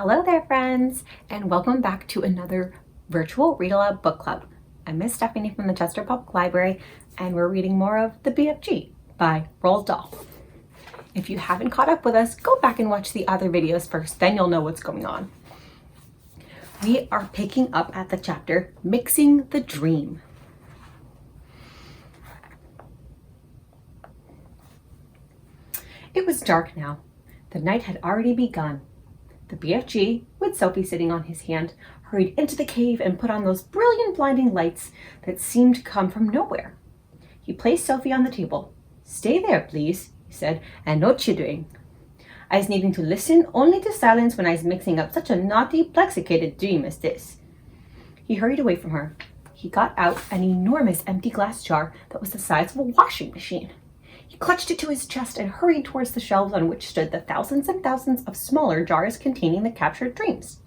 Hello there, friends, and welcome back to another virtual Read Aloud book club. I'm Miss Stephanie from the Chester Public Library, and we're reading more of The BFG by Roald Dahl. If you haven't caught up with us, go back and watch the other videos first, then you'll know what's going on. We are picking up at the chapter Mixing the Dream. It was dark now. The night had already begun. The BFG, with Sophie sitting on his hand, hurried into the cave and put on those brilliant blinding lights that seemed to come from nowhere. He placed Sophie on the table. "Stay there, please," he said, "and no chittering. I's needing to listen only to silence when I's mixing up such a naughty, plexicated dream as this." He hurried away from her. He got out an enormous empty glass jar that was the size of a washing machine. He clutched it to his chest and hurried towards the shelves on which stood the thousands and thousands of smaller jars containing the captured dreams.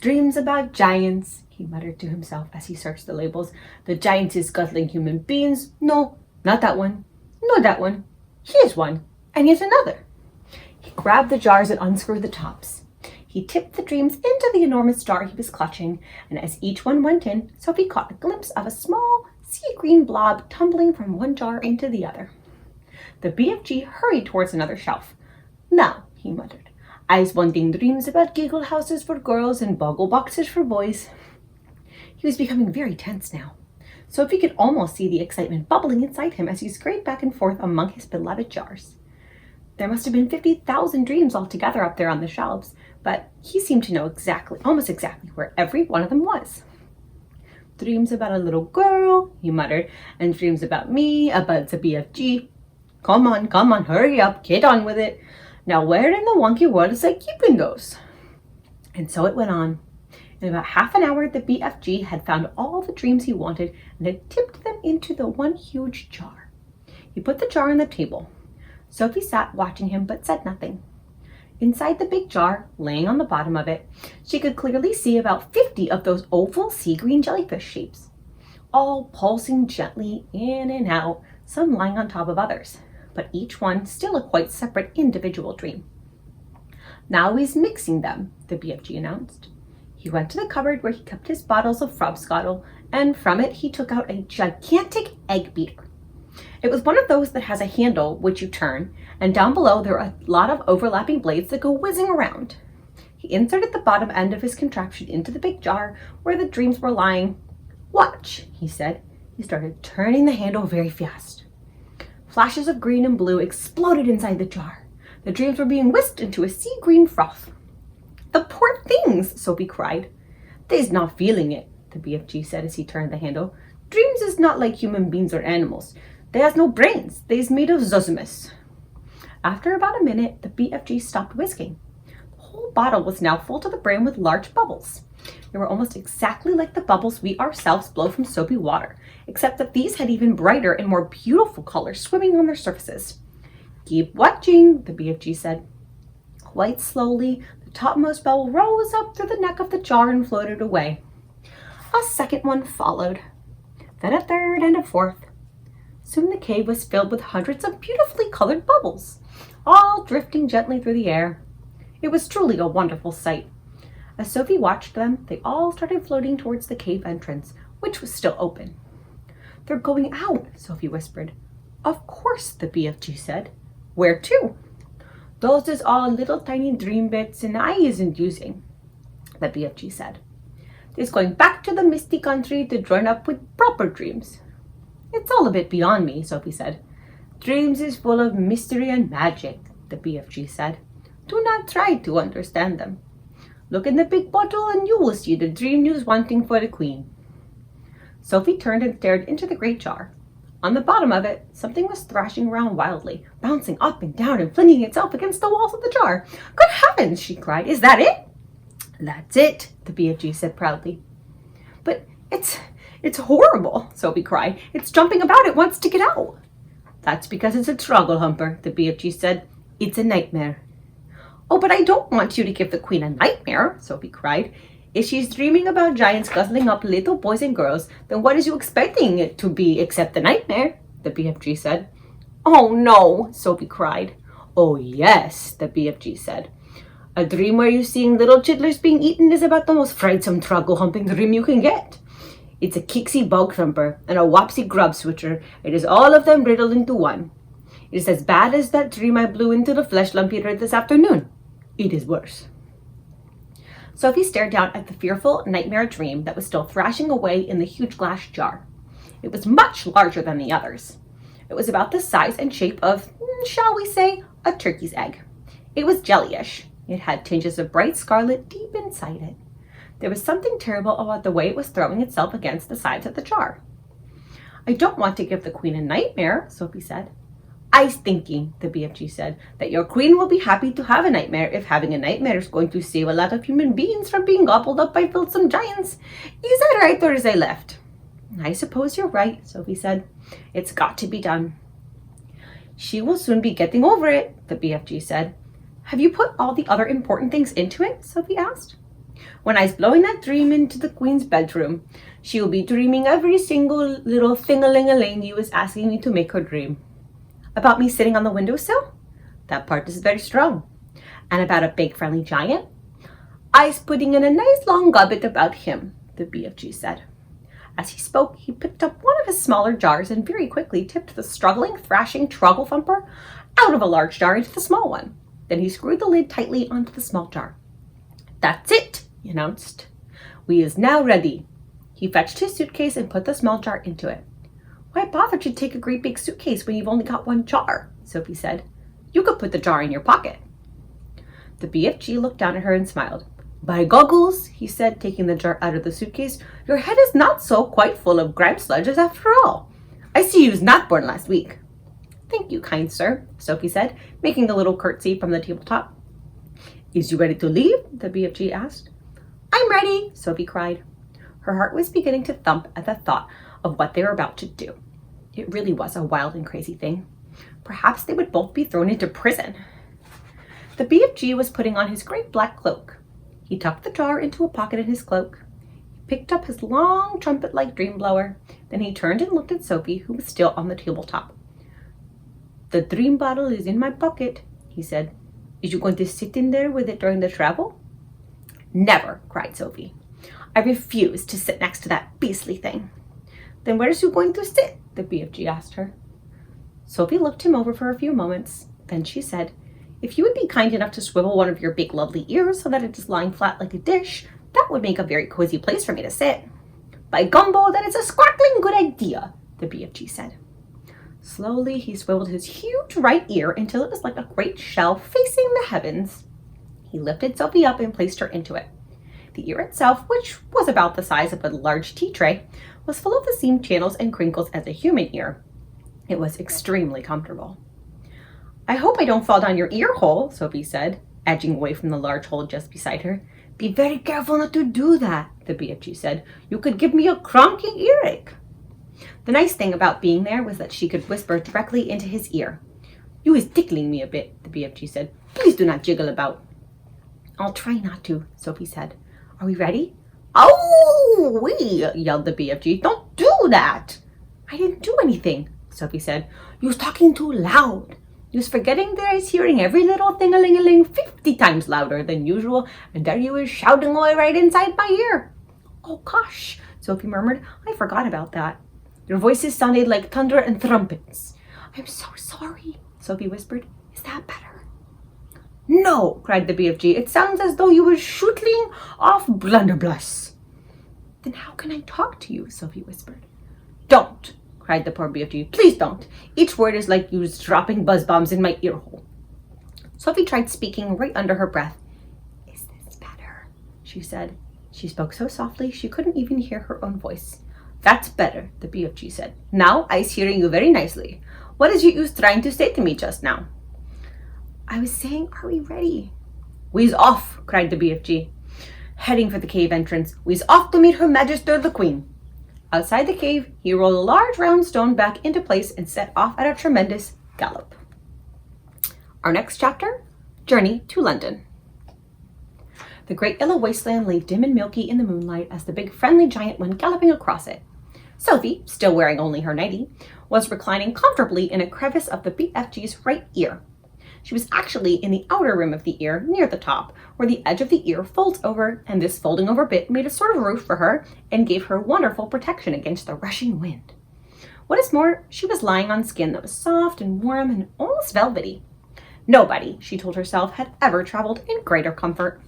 "Dreams about giants," he muttered to himself as he searched the labels. "The giant is guzzling human beings. No, not that one. No, that one. Here's one. And yet another." He grabbed the jars and unscrewed the tops. He tipped the dreams into the enormous jar he was clutching, and as each one went in, Sophie caught a glimpse of a small sea green blob tumbling from one jar into the other. The BFG hurried towards another shelf. "Now," he muttered, "I's wanting dreams about giggle houses for girls and boggle boxes for boys." He was becoming very tense now. Sophie could almost see the excitement bubbling inside him as he scurried back and forth among his beloved jars. There must have been 50,000 dreams altogether up there on the shelves, but he seemed to know almost exactly where every one of them was. "Dreams about a little girl," he muttered, "and dreams about me, about the BFG. Come on, hurry up, get on with it. Now where in the wonky world is I keeping those?" And so it went on. In about half an hour, the BFG had found all the dreams he wanted and had tipped them into the one huge jar. He put the jar on the table. Sophie sat watching him but said nothing. Inside the big jar, laying on the bottom of it, she could clearly see about 50 of those oval sea green jellyfish shapes, all pulsing gently in and out, some lying on top of others, but each one still a quite separate individual dream. "Now he's mixing them," the BFG announced. He went to the cupboard where he kept his bottles of frobscottle, and from it he took out a gigantic egg beater. It was one of those that has a handle which you turn, and down below there are a lot of overlapping blades that go whizzing around. He inserted the bottom end of his contraption into the big jar where the dreams were lying. "Watch," he said. He started turning the handle very fast. Flashes of green and blue exploded inside the jar. The dreams were being whisked into a sea green froth. "The poor things!" Sophie cried. "They's not feeling it," the BFG said as he turned the handle. "Dreams is not like human beings or animals. They has no brains. They's made of zosmus." After about a minute, the BFG stopped whisking. The whole bottle was now full to the brim with large bubbles. They were almost exactly like the bubbles we ourselves blow from soapy water, except that these had even brighter and more beautiful colors swimming on their surfaces. "Keep watching," the BFG said. Quite slowly, the topmost bubble rose up through the neck of the jar and floated away. A second one followed, then a third and a fourth. Soon the cave was filled with hundreds of beautifully colored bubbles, all drifting gently through the air. It was truly a wonderful sight. As Sophie watched them, they all started floating towards the cave entrance, which was still open. "They're going out," Sophie whispered. "Of course," the BFG said. "Where to?" "Those is all little tiny dream bits and I isn't using," the BFG said. "They's going back to the misty country to join up with proper dreams." "It's all a bit beyond me," Sophie said. "Dreams is full of mystery and magic," the BFG said. "Do not try to understand them. Look in the big bottle and you will see the dream news wanting for the queen." Sophie turned and stared into the great jar. On the bottom of it, something was thrashing around wildly, bouncing up and down and flinging itself against the walls of the jar. "Good heavens!" she cried. "Is that it?" "That's it," the BFG said proudly. "But it's horrible," Sophie cried. "It's jumping about. It wants to get out." "That's because it's a struggle humper," the BFG said. "It's a nightmare." "Oh, but I don't want you to give the queen a nightmare," Sophie cried. "If she's dreaming about giants guzzling up little boys and girls, then what is you expecting it to be except a nightmare?" the BFG said. "Oh, no," Sophie cried. "Oh, yes," the BFG said. A dream where you're seeing little chitlers being eaten is about the most frightsome troggle-humping dream you can get. It's a kicksy bog thumper and a wopsy grub switcher. It is all of them riddled into one. It is as bad as that dream I blew into the flesh lump eater this afternoon. It is worse. Sophie stared down at the fearful nightmare dream that was still thrashing away in the huge glass jar. It was much larger than the others. It was about the size and shape of, shall we say, a turkey's egg. It was jellyish. It had tinges of bright scarlet deep inside it. There was something terrible about the way it was throwing itself against the sides of the jar. I don't want to give the queen a nightmare, Sophie said. I's thinking, the BFG said, that your queen will be happy to have a nightmare if having a nightmare is going to save a lot of human beings from being gobbled up by filthsome giants. Is that right or is I left? I suppose you're right, Sophie said. It's got to be done. She will soon be getting over it, the BFG said. Have you put all the other important things into it? Sophie asked. When I's blowing that dream into the queen's bedroom, she will be dreaming every single little thing-a-ling-a-ling you was asking me to make her dream. About me sitting on the windowsill? That part is very strong. And about a big friendly giant? I's putting in a nice long gobbet about him, the BFG said. As he spoke, he picked up one of his smaller jars and very quickly tipped the struggling, thrashing troggle thumper out of a large jar into the small one. Then he screwed the lid tightly onto the small jar. That's it, he announced. We is now ready. He fetched his suitcase and put the small jar into it. Why bother to take a great big suitcase when you've only got one jar? Sophie said. You could put the jar in your pocket. The BFG looked down at her and smiled. By goggles, he said, taking the jar out of the suitcase, your head is not so quite full of grime sludges after all. I see you was not born last week. Thank you, kind sir, Sophie said, making a little curtsy from the tabletop. Is you ready to leave? The BFG asked. I'm ready, Sophie cried. Her heart was beginning to thump at the thought of what they were about to do. It really was a wild and crazy thing. Perhaps they would both be thrown into prison. The BFG was putting on his great black cloak. He tucked the jar into a pocket in his cloak. He picked up his long trumpet-like dream blower. Then he turned and looked at Sophie, who was still on the tabletop. The dream bottle is in my pocket, he said. Is you going to sit in there with it during the travel? Never, cried Sophie. I refuse to sit next to that beastly thing. Then where's you going to sit? The BFG asked her. Sophie looked him over for a few moments. Then she said, if you would be kind enough to swivel one of your big lovely ears so that it is lying flat like a dish, that would make a very cozy place for me to sit. By gumbo, that is a sparkling good idea, the BFG said. Slowly, he swiveled his huge right ear until it was like a great shell facing the heavens. He lifted Sophie up and placed her into it. The ear itself, which was about the size of a large tea tray, was full of the same channels and crinkles as a human ear. It was extremely comfortable. I hope I don't fall down your ear hole, Sophie said, edging away from the large hole just beside her. Be very careful not to do that, the BFG said. You could give me a cronking earache. The nice thing about being there was that she could whisper directly into his ear. You is tickling me a bit, the BFG said. Please do not jiggle about. I'll try not to, Sophie said. Are we ready? Oh, yelled the BFG. Don't do that. I didn't do anything, Sophie said. You was talking too loud. You was forgetting that I was hearing every little thing-a-ling-a-ling 50 times louder than usual, and there you was shouting away right inside my ear. Oh, gosh, Sophie murmured. I forgot about that. Your voices sounded like thunder and trumpets. I'm so sorry, Sophie whispered. Is that better? No, cried the BFG. It sounds as though you were shooting off blunderbuss. Then how can I talk to you? Sophie whispered. Don't, cried the poor BFG. Please don't. Each word is like you was dropping buzz bombs in my ear hole. Sophie tried speaking right under her breath. Is this better? She said. She spoke so softly she couldn't even hear her own voice. That's better, the BFG said. Now I's hearing you very nicely. What is you trying to say to me just now? I was saying, are we ready? We's off, cried the BFG, heading for the cave entrance. We's off to meet Her Majesty the Queen. Outside the cave, he rolled a large round stone back into place and set off at a tremendous gallop. Our next chapter, Journey to London. The great yellow wasteland lay dim and milky in the moonlight as the big friendly giant went galloping across it. Sophie, still wearing only her nightie, was reclining comfortably in a crevice of the BFG's right ear. She was actually in the outer rim of the ear near the top, where the edge of the ear folds over, and this folding over bit made a sort of roof for her and gave her wonderful protection against the rushing wind. What is more, she was lying on skin that was soft and warm and almost velvety. Nobody, she told herself, had ever traveled in greater comfort.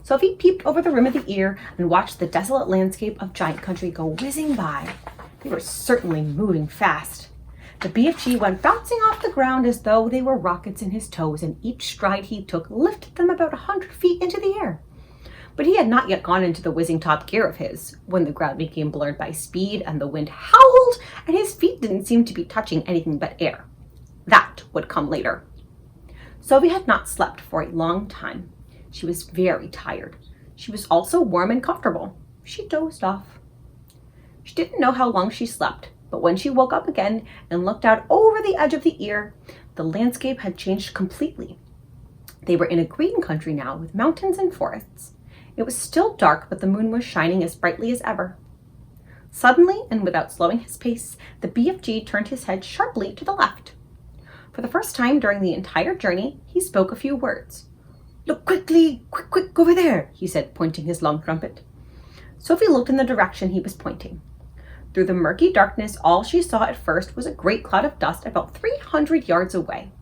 Sophie peeped over the rim of the ear and watched the desolate landscape of giant country go whizzing by. They were certainly moving fast. The BFG went bouncing off the ground as though they were rockets in his toes, and each stride he took lifted them about 100 feet into the air. But he had not yet gone into the whizzing top gear of his, when the ground became blurred by speed and the wind howled and his feet didn't seem to be touching anything but air. That would come later. Sophie had not slept for a long time. She was very tired. She was also warm and comfortable. She dozed off. She didn't know how long she slept, but when she woke up again and looked out over the edge of the ear, the landscape had changed completely. They were in a green country now with mountains and forests. It was still dark, but the moon was shining as brightly as ever. Suddenly, and without slowing his pace, the BFG turned his head sharply to the left. For the first time during the entire journey, he spoke a few words. "Look quickly, quick, over there," he said, pointing his long trumpet. Sophie looked in the direction he was pointing. Through the murky darkness, all she saw at first was a great cloud of dust about 300 yards away.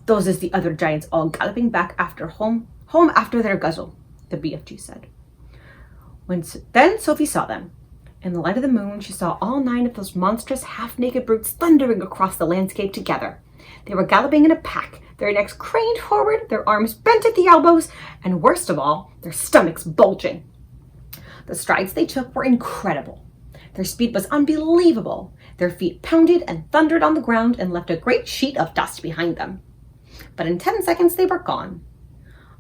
"Those is the other giants all galloping back after home after their guzzle," the BFG said. Then Sophie saw them. In the light of the moon, she saw all 9 of those monstrous half-naked brutes thundering across the landscape together. They were galloping in a pack, their necks craned forward, their arms bent at the elbows, and worst of all, their stomachs bulging. The strides they took were incredible. Their speed was unbelievable. Their feet pounded and thundered on the ground and left a great sheet of dust behind them. But in 10 seconds they were gone.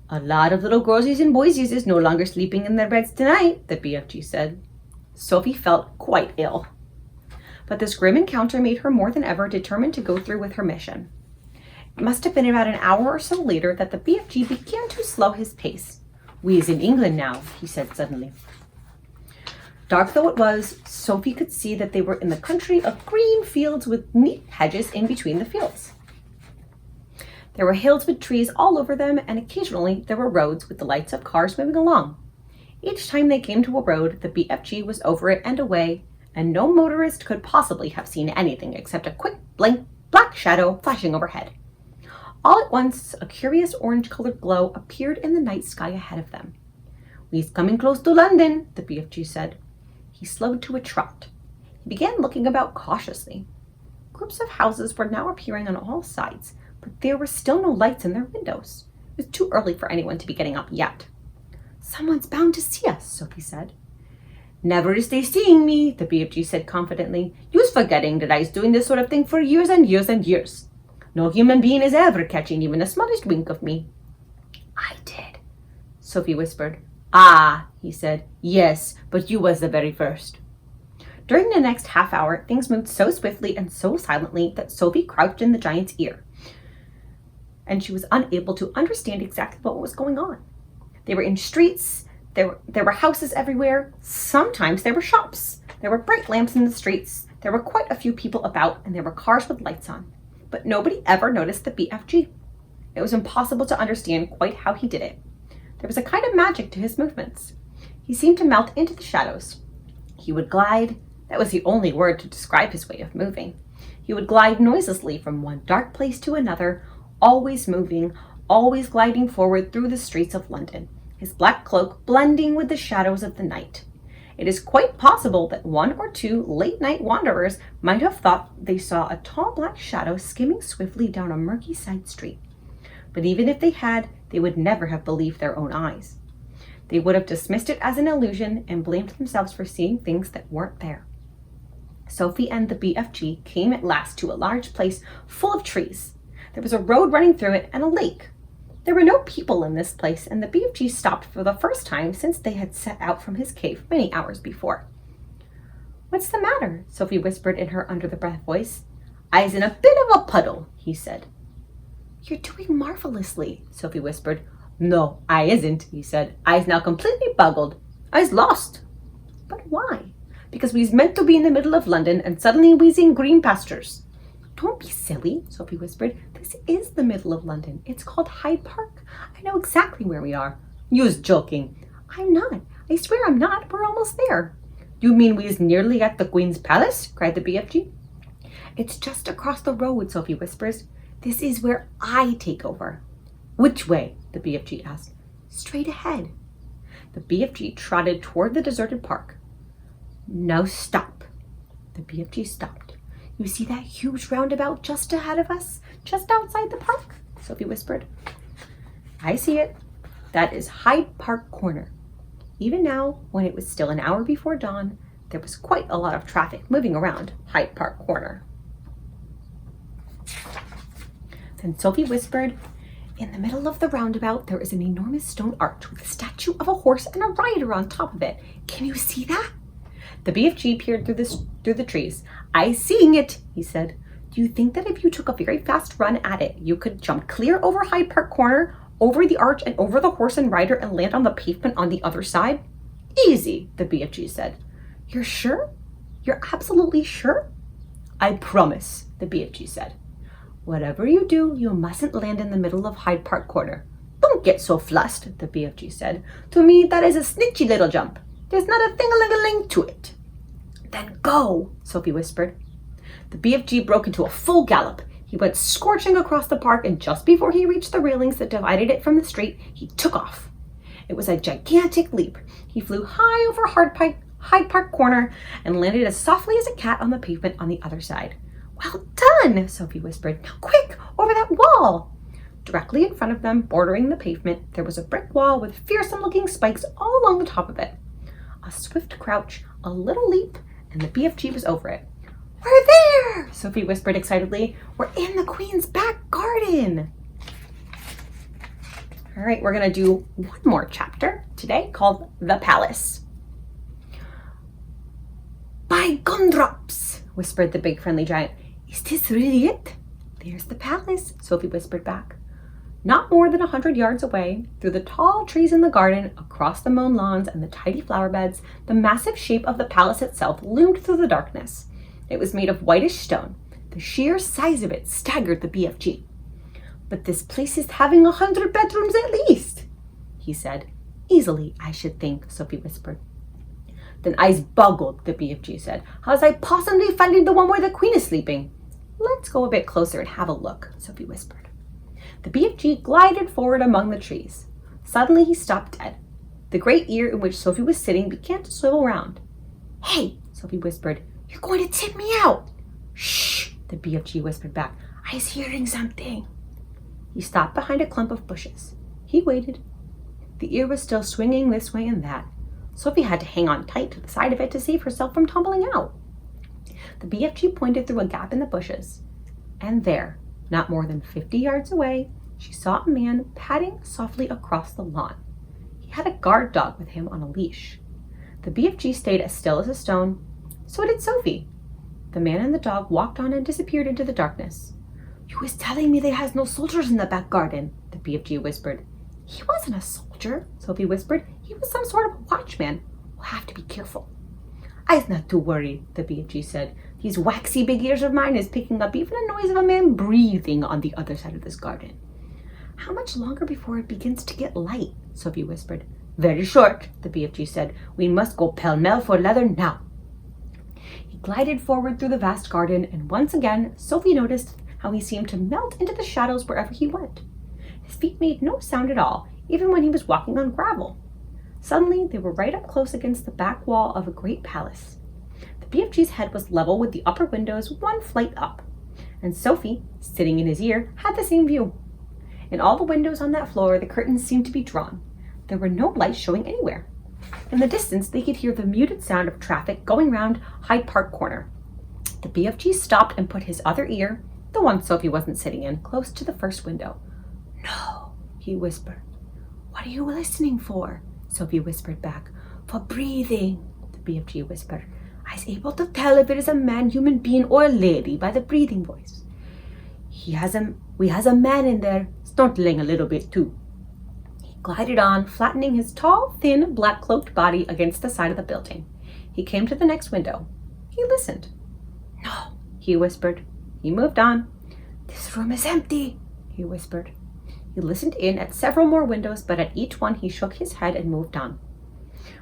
"A lot of little girlsies and boysies is no longer sleeping in their beds tonight," the BFG said. Sophie felt quite ill. But this grim encounter made her more than ever determined to go through with her mission. It must have been about an hour or so later that the BFG began to slow his pace. "We is in England now," he said suddenly. Dark though it was, Sophie could see that they were in the country of green fields with neat hedges in between the fields. There were hills with trees all over them, and occasionally there were roads with the lights of cars moving along. Each time they came to a road, the BFG was over it and away, and no motorist could possibly have seen anything except a quick black shadow flashing overhead. All at once, a curious orange-colored glow appeared in the night sky ahead of them. "We's coming close to London," the BFG said. He slowed to a trot. He began looking about cautiously. Groups of houses were now appearing on all sides, but there were still no lights in their windows. It was too early for anyone to be getting up yet. "Someone's bound to see us," Sophie said. "Never is they seeing me," the BFG said confidently. "You's forgetting that I's doing this sort of thing for years and years and years. No human being is ever catching even the smallest wink of me." "I did," Sophie whispered. "Ah," he said. "Yes, but you was the very first." During the next half hour, things moved so swiftly and so silently that Sophie crouched in the giant's ear, and she was unable to understand exactly what was going on. They were in streets. There were houses everywhere. Sometimes there were shops. There were bright lamps in the streets. There were quite a few people about, and there were cars with lights on. But nobody ever noticed the BFG. It was impossible to understand quite how he did it. There was a kind of magic to his movements. He seemed to melt into the shadows. He would glide. That was the only word to describe his way of moving. He would glide noiselessly from one dark place to another, always moving, always gliding forward through the streets of London, his black cloak blending with the shadows of the night. It is quite possible that 1 or 2 late-night wanderers might have thought they saw a tall black shadow skimming swiftly down a murky side street. But even if they had, they would never have believed their own eyes. They would have dismissed it as an illusion and blamed themselves for seeing things that weren't there. Sophie and the BFG came at last to a large place full of trees. There was a road running through it and a lake. There were no people in this place, and the BFG stopped for the first time since they had set out from his cave many hours before. "What's the matter?" Sophie whispered in her under-the-breath voice. "I's in a bit of a puddle," he said. "You're doing marvelously," Sophie whispered. "No, I isn't," he said. "I's now completely boggled. I's lost." "But why?" "Because we's meant to be in the middle of London, and suddenly we's in green pastures." Don't be silly, Sophie whispered. This is the middle of London. It's called Hyde Park. I know exactly where we are. You's joking. I'm not. I swear I'm not. We're almost there. You mean we's nearly at the Queen's Palace? Cried the BFG. It's just across the road, Sophie whispers. This is where I take over. Which way? The BFG asked. Straight ahead. The BFG trotted toward the deserted park. Now stop. The BFG stopped. You see that huge roundabout just ahead of us? Just outside the park? Sophie whispered. I see it. That is Hyde Park Corner. Even now, when it was still an hour before dawn, there was quite a lot of traffic moving around Hyde Park Corner. Then Sophie whispered, in the middle of the roundabout, there is an enormous stone arch with a statue of a horse and a rider on top of it. Can you see that? The BFG peered through the trees. I seeing it, he said. Do you think that if you took a very fast run at it, you could jump clear over Hyde Park Corner, over the arch and over the horse and rider and land on the pavement on the other side? Easy, the BFG said. You're sure? You're absolutely sure? I promise, the BFG said. Whatever you do, you mustn't land in the middle of Hyde Park Corner. Don't get so flustered, the BFG said. To me, that is a snitchy little jump. There's not a thing-a-ling-a-ling to it. Then go, Sophie whispered. The BFG broke into a full gallop. He went scorching across the park, and just before he reached the railings that divided it from the street, he took off. It was a gigantic leap. He flew high over Hyde Park Corner and landed as softly as a cat on the pavement on the other side. Well done, Sophie whispered. Now quick, over that wall. Directly in front of them, bordering the pavement, there was a brick wall with fearsome-looking spikes all along the top of it. A swift crouch, a little leap, and the BFG was over it. We're there, Sophie whispered excitedly. We're in the Queen's back garden. All right, we're going to do one more chapter today called The Palace. By gumdrops, whispered the big friendly giant. Is this really it? There's the palace, Sophie whispered back. Not more than 100 yards away, through the tall trees in the garden, across the mown lawns and the tidy flower beds, the massive shape of the palace itself loomed through the darkness. It was made of whitish stone. The sheer size of it staggered the BFG. But this place is having 100 bedrooms at least, he said. Easily, I should think, Sophie whispered. Then I's boggled, the BFG said. How's I possibly finding the one where the Queen is sleeping? Let's go a bit closer and have a look, Sophie whispered. The BFG glided forward among the trees. Suddenly he stopped dead. The great ear in which Sophie was sitting began to swivel round. Hey, Sophie whispered, you're going to tip me out. Shh, the BFG whispered back. I's hearing something. He stopped behind a clump of bushes. He waited. The ear was still swinging this way and that. Sophie had to hang on tight to the side of it to save herself from tumbling out. The BFG pointed through a gap in the bushes. And there, not more than 50 yards away, she saw a man padding softly across the lawn. He had a guard dog with him on a leash. The BFG stayed as still as a stone. So did Sophie. The man and the dog walked on and disappeared into the darkness. You was telling me they has no soldiers in the back garden, the BFG whispered. He wasn't a soldier, Sophie whispered. He was some sort of a watchman. We'll have to be careful. I's not too worried, the BFG said. These waxy big ears of mine is picking up even the noise of a man breathing on the other side of this garden. How much longer before it begins to get light? Sophie whispered. Very short, the BFG said. We must go pell-mell for leather now. He glided forward through the vast garden, and once again Sophie noticed how he seemed to melt into the shadows wherever he went. His feet made no sound at all, even when he was walking on gravel. Suddenly, they were right up close against the back wall of a great palace. The BFG's head was level with the upper windows one flight up, and Sophie, sitting in his ear, had the same view. In all the windows on that floor, the curtains seemed to be drawn. There were no lights showing anywhere. In the distance, they could hear the muted sound of traffic going round Hyde Park Corner. The BFG stopped and put his other ear, the one Sophie wasn't sitting in, close to the first window. No, he whispered. What are you listening for? Sophie whispered back. For breathing, the BFG whispered. I's able to tell if it is a man, human being, or a lady by the breathing voice. We has a man in there, snortling a little bit too. He glided on, flattening his tall, thin, black-cloaked body against the side of the building. He came to the next window. He listened. No, he whispered. He moved on. "This room is empty," he whispered. He listened in at several more windows, but at each one he shook his head and moved on.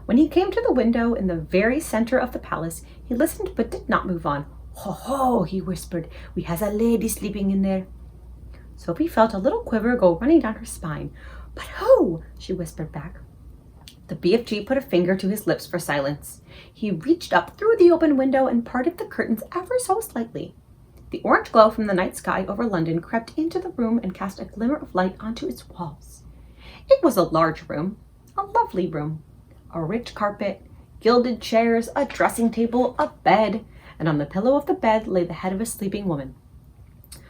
When he came to the window in the very center of the palace, he listened but did not move on. "Ho, ho," he whispered. "We has a lady sleeping in there." Sophie felt a little quiver go running down her spine. "But who?" she whispered back. The BFG put a finger to his lips for silence. He reached up through the open window and parted the curtains ever so slightly. The orange glow from the night sky over London crept into the room and cast a glimmer of light onto its walls. It was a large room, a lovely room. A rich carpet, gilded chairs, a dressing table, a bed, and on the pillow of the bed lay the head of a sleeping woman.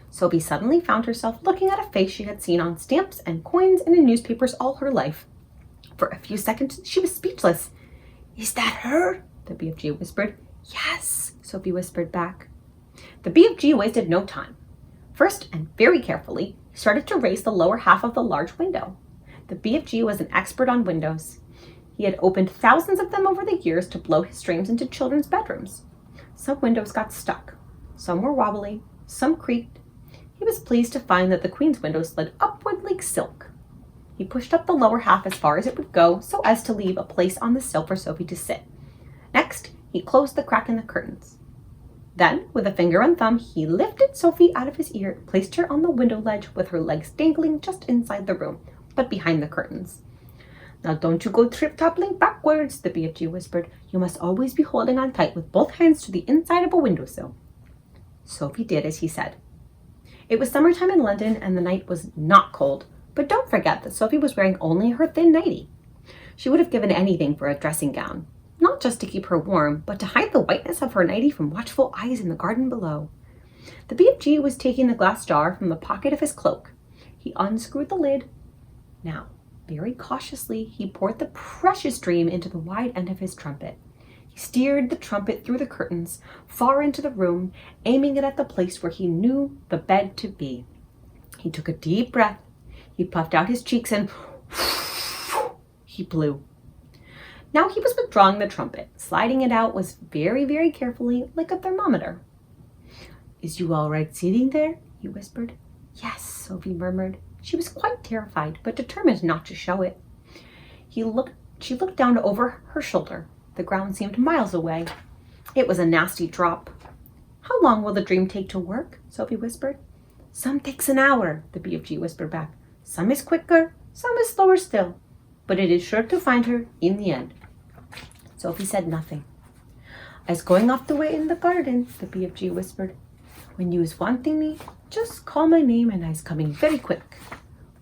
Sophie suddenly found herself looking at a face she had seen on stamps and coins and in newspapers all her life. For a few seconds, she was speechless. "Is that her?" the BFG whispered. "Yes," Sophie whispered back. The BFG wasted no time. First, and very carefully, he started to raise the lower half of the large window. The BFG was an expert on windows. He had opened thousands of them over the years to blow his streams into children's bedrooms. Some windows got stuck. Some were wobbly. Some creaked. He was pleased to find that the Queen's window slid upward like silk. He pushed up the lower half as far as it would go so as to leave a place on the sill for Sophie to sit. Next, he closed the crack in the curtains. Then, with a finger and thumb, he lifted Sophie out of his ear, placed her on the window ledge with her legs dangling just inside the room, but behind the curtains. "Now don't you go toppling backwards," the BFG whispered. "You must always be holding on tight with both hands to the inside of a windowsill." Sophie did as he said. It was summertime in London and the night was not cold, but don't forget that Sophie was wearing only her thin nightie. She would have given anything for a dressing gown, not just to keep her warm, but to hide the whiteness of her nightie from watchful eyes in the garden below. The BFG was taking the glass jar from the pocket of his cloak. He unscrewed the lid. Now, very cautiously, he poured the precious dream into the wide end of his trumpet. He steered the trumpet through the curtains, far into the room, aiming it at the place where he knew the bed to be. He took a deep breath. He puffed out his cheeks and he blew. Now he was withdrawing the trumpet. Sliding it out was very, very carefully, like a thermometer. "Is you all right sitting there?" he whispered. "Yes," Sophie murmured. She was quite terrified, but determined not to show it. She looked down over her shoulder. The ground seemed miles away. It was a nasty drop. "How long will the dream take to work?" Sophie whispered. "Some takes an hour," the BFG whispered back. "Some is quicker, some is slower still. But it is sure to find her in the end." Sophie said nothing. "I's going off the way in the garden," the BFG whispered. "When you is wanting me, just call my name and I's coming very quick."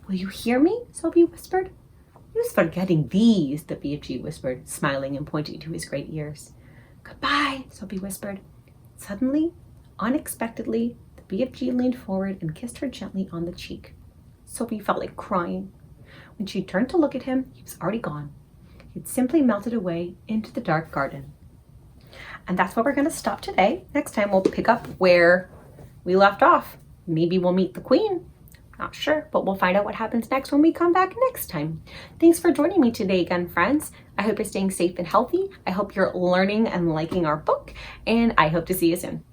"Will you hear me?" Sophie whispered. "You's forgetting these," the BFG whispered, smiling and pointing to his great ears. "Goodbye," Sophie whispered. Suddenly, unexpectedly, the BFG leaned forward and kissed her gently on the cheek. Sophie felt like crying. When she turned to look at him, he was already gone. He had simply melted away into the dark garden. And that's where we're going to stop today. Next time we'll pick up where we left off. Maybe we'll meet the Queen. Not sure, but we'll find out what happens next when we come back next time. Thanks for joining me today again, friends. I hope you're staying safe and healthy. I hope you're learning and liking our book, and I hope to see you soon.